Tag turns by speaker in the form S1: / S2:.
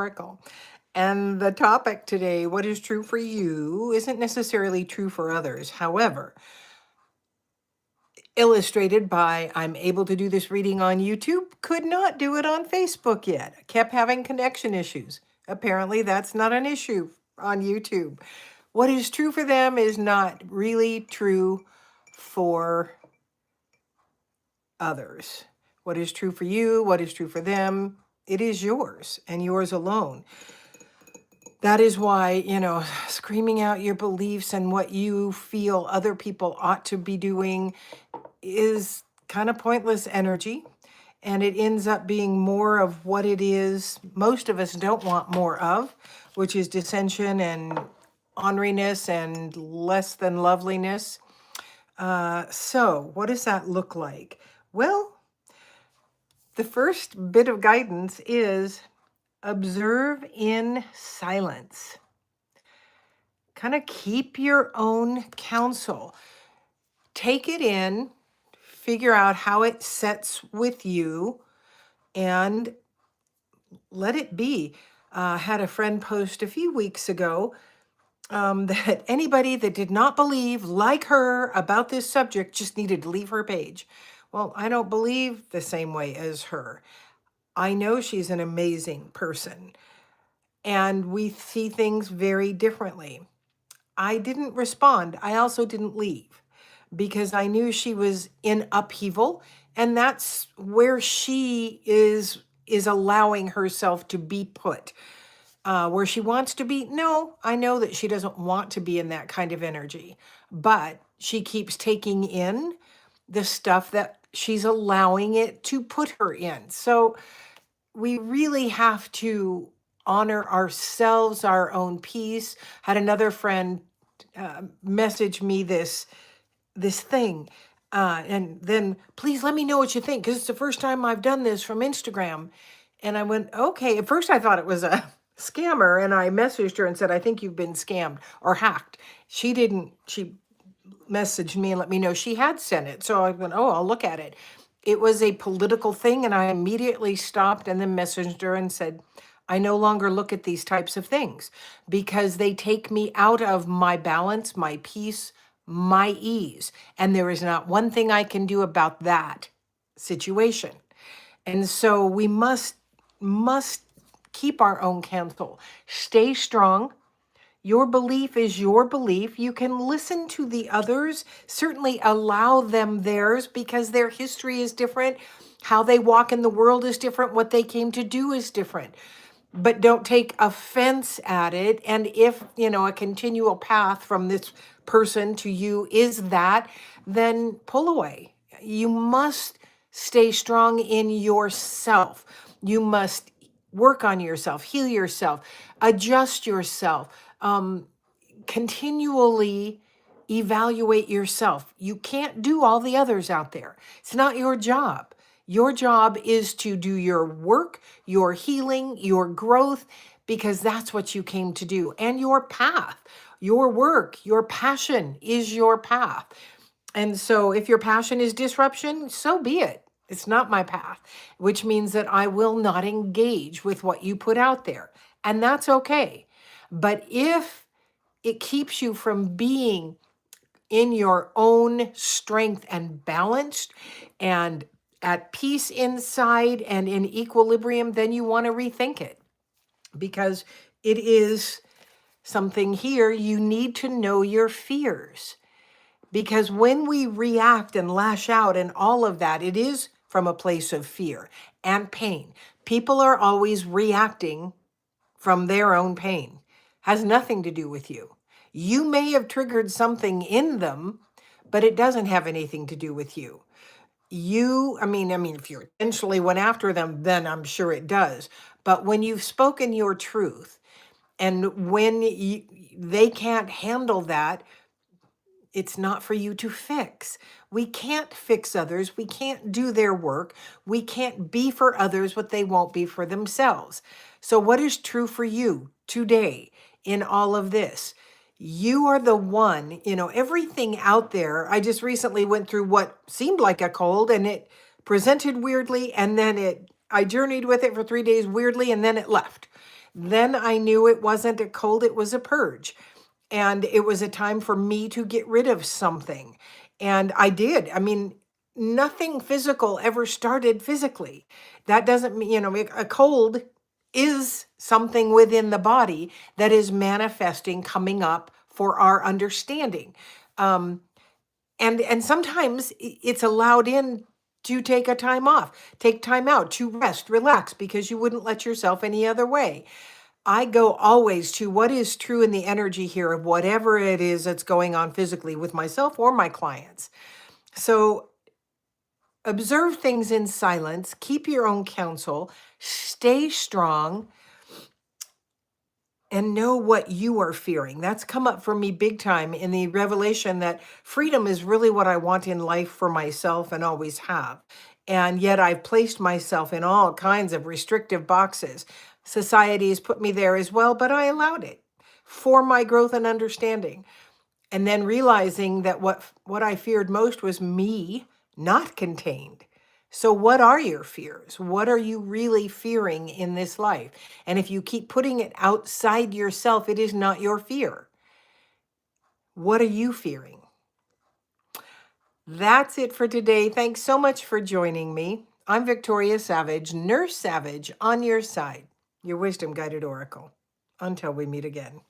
S1: Oracle. And the topic today, what is true for you, isn't necessarily true for others. However, illustrated by I'm able to do this reading on YouTube, could not do it on Facebook yet. I kept having connection issues. Apparently, that's not an issue on YouTube. What is true for them is not really true for others. What is true for you, what is true for them, it is yours and yours alone. That is why, screaming out your beliefs and what you feel other people ought to be doing is kind of pointless energy. And it ends up being more of what it is most of us don't want more of, which is dissension and orneriness and less than loveliness. So what does that look like? Well, the first bit of guidance is observe in silence. Kind of keep your own counsel. Take it in, figure out how it sets with you, and let it be. Had a friend post a few weeks ago that anybody that did not believe like her about this subject just needed to leave her page. Well, I don't believe the same way as her. I know she's an amazing person, and we see things very differently. I didn't respond. I also didn't leave because I knew she was in upheaval, and that's where she is allowing herself to be put. Where she wants to be, no, I know that she doesn't want to be in that kind of energy, but she keeps taking in the stuff that she's allowing it to put her in. So we really have to honor ourselves, our own peace. Had another friend message me this thing, and then please let me know what you think, because it's the first time I've done this from Instagram. And I went, okay. At first I thought it was a scammer, and I messaged her and said, I think you've been scammed or hacked. She messaged me and let me know she had sent it. So I went, oh, I'll look at it. It was a political thing, and I immediately stopped and then messaged her and said, I no longer look at these types of things because they take me out of my balance, my peace, my ease. And there is not one thing I can do about that situation. And so we must keep our own counsel. Stay strong. Your belief is your belief. You can listen to the others, certainly allow them theirs, because their history is different. How they walk in the world is different. What they came to do is different. But don't take offense at it. And if, a continual path from this person to you is that, then pull away. You must stay strong in yourself. You must work on yourself, heal yourself, adjust yourself, continually evaluate yourself. You can't do all the others out there. It's not your job. Your job is to do your work, your healing, your growth, because that's what you came to do. And your path, your work, your passion is your path. And so if your passion is disruption, so be it. It's not my path, which means that I will not engage with what you put out there. And that's okay. But if it keeps you from being in your own strength and balanced and at peace inside and in equilibrium, then you want to rethink it, because it is something here. You need to know your fears, because when we react and lash out and all of that, it is from a place of fear and pain. People are always reacting from their own pain. Has nothing to do with you. You may have triggered something in them, but it doesn't have anything to do with you. If you intentionally went after them, then I'm sure it does. But when you've spoken your truth, and when they can't handle that, it's not for you to fix. We can't fix others. We can't do their work. We can't be for others what they won't be for themselves. So what is true for you today in all of this? You are the one, everything out there. I just recently went through what seemed like a cold, and it presented weirdly, and then I journeyed with it for 3 days weirdly, and then it left. Then I knew it wasn't a cold, it was a purge. And it was a time for me to get rid of something. And I did. I mean, nothing physical ever started physically. That doesn't mean, a cold is something within the body that is manifesting, coming up for our understanding. Um, and sometimes it's allowed in to take a time off, take time out to rest, relax, because you wouldn't let yourself any other way. I go always to what is true in the energy here of whatever it is that's going on physically with myself or my clients. So observe things in silence, keep your own counsel, stay strong, and know what you are fearing. That's come up for me big time in the revelation that freedom is really what I want in life for myself and always have. And yet I've placed myself in all kinds of restrictive boxes. Society has put me there as well, but I allowed it for my growth and understanding. And then realizing that what I feared most was me not contained. So what are your fears? What are you really fearing in this life? And if you keep putting it outside yourself, it is not your fear. What are you fearing? That's it for today. Thanks so much for joining me. I'm Victoria Savage, Nurse Savage, on your side, your wisdom guided oracle. Until we meet again.